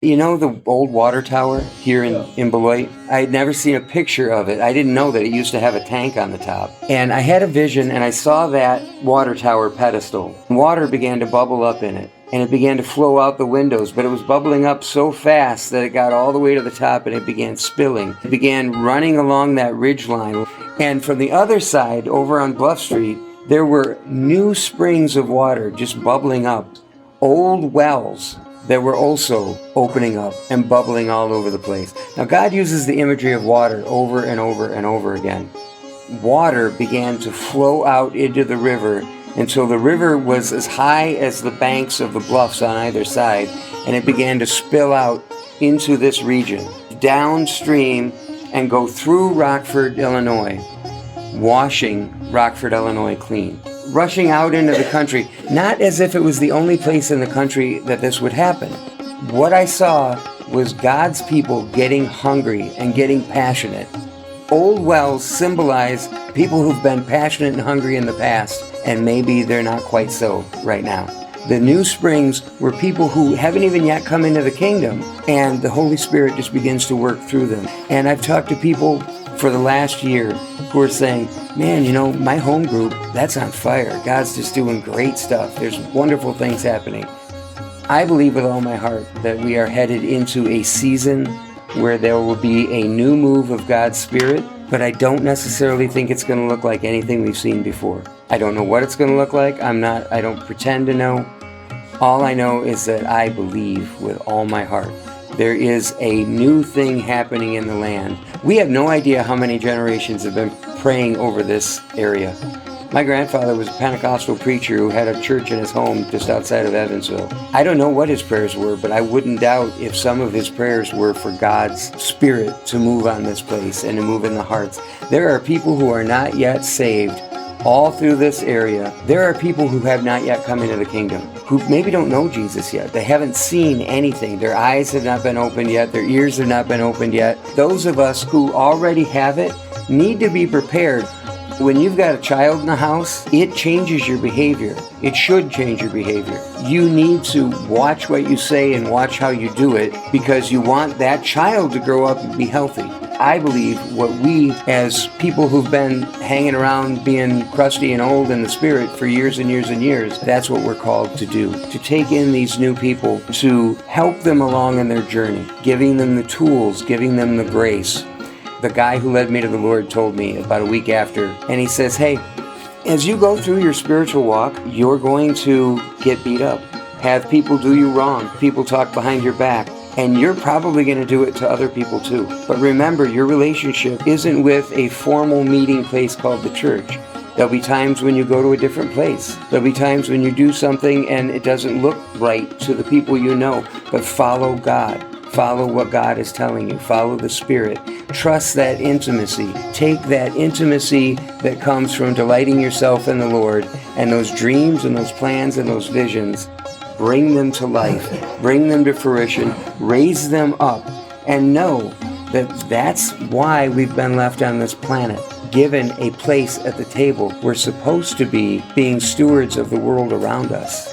You know the old water tower here in Beloit? I had never seen a picture of it. I didn't know that it used to have a tank on the top. And I had a vision and I saw that water tower pedestal. Water began to bubble up in it and it began to flow out the windows, but it was bubbling up so fast that it got all the way to the top and it began spilling. It began running along that ridge line. And from the other side, over on Bluff Street, there were new springs of water just bubbling up. Old wells that were also opening up and bubbling all over the place. Now, God uses the imagery of water over and over and over again. Water began to flow out into the river until the river was as high as the banks of the bluffs on either side, and it began to spill out into this region, downstream, and go through Rockford, Illinois, washing Rockford, Illinois clean. Rushing out into the country, not as if it was the only place in the country that this would happen. What I saw was God's people getting hungry and getting passionate. Old wells symbolize people who've been passionate and hungry in the past, and maybe they're not quite so right now. The new springs were people who haven't even yet come into the kingdom, and the Holy Spirit just begins to work through them. And I've talked to people for the last year who are saying, man, you know, my home group, that's on fire. God's just doing great stuff. There's wonderful things happening. I believe with all my heart that we are headed into a season where there will be a new move of God's Spirit, but I don't necessarily think it's going to look like anything we've seen before. I don't know what it's going to look like. I don't pretend to know. All I know is that I believe with all my heart. There is a new thing happening in the land. We have no idea how many generations have been praying over this area. My grandfather was a Pentecostal preacher who had a church in his home just outside of Evansville. I don't know what his prayers were, but I wouldn't doubt if some of his prayers were for God's Spirit to move on this place and to move in the hearts. There are people who are not yet saved all through this area. There are people who have not yet come into the kingdom, who maybe don't know Jesus yet. They haven't seen anything. Their eyes have not been opened yet. Their ears have not been opened yet. Those of us who already have it need to be prepared. When you've got a child in the house, it changes your behavior. It should change your behavior. You need to watch what you say and watch how you do it because you want that child to grow up and be healthy. I believe what we, as people who've been hanging around being crusty and old in the spirit for years and years and years, that's what we're called to do. To take in these new people, to help them along in their journey, giving them the tools, giving them the grace. The guy who led me to the Lord told me about a week after, and he says, hey, as you go through your spiritual walk, you're going to get beat up, have people do you wrong, people talk behind your back, and you're probably going to do it to other people too. But remember, your relationship isn't with a formal meeting place called the church. There'll be times when you go to a different place. There'll be times when you do something and it doesn't look right to the people you know, but follow God. Follow what God is telling you. Follow the Spirit. Trust that intimacy. Take that intimacy that comes from delighting yourself in the Lord and those dreams and those plans and those visions. Bring them to life. Bring them to fruition. Raise them up. And know that that's why we've been left on this planet. Given a place at the table. We're supposed to be being stewards of the world around us.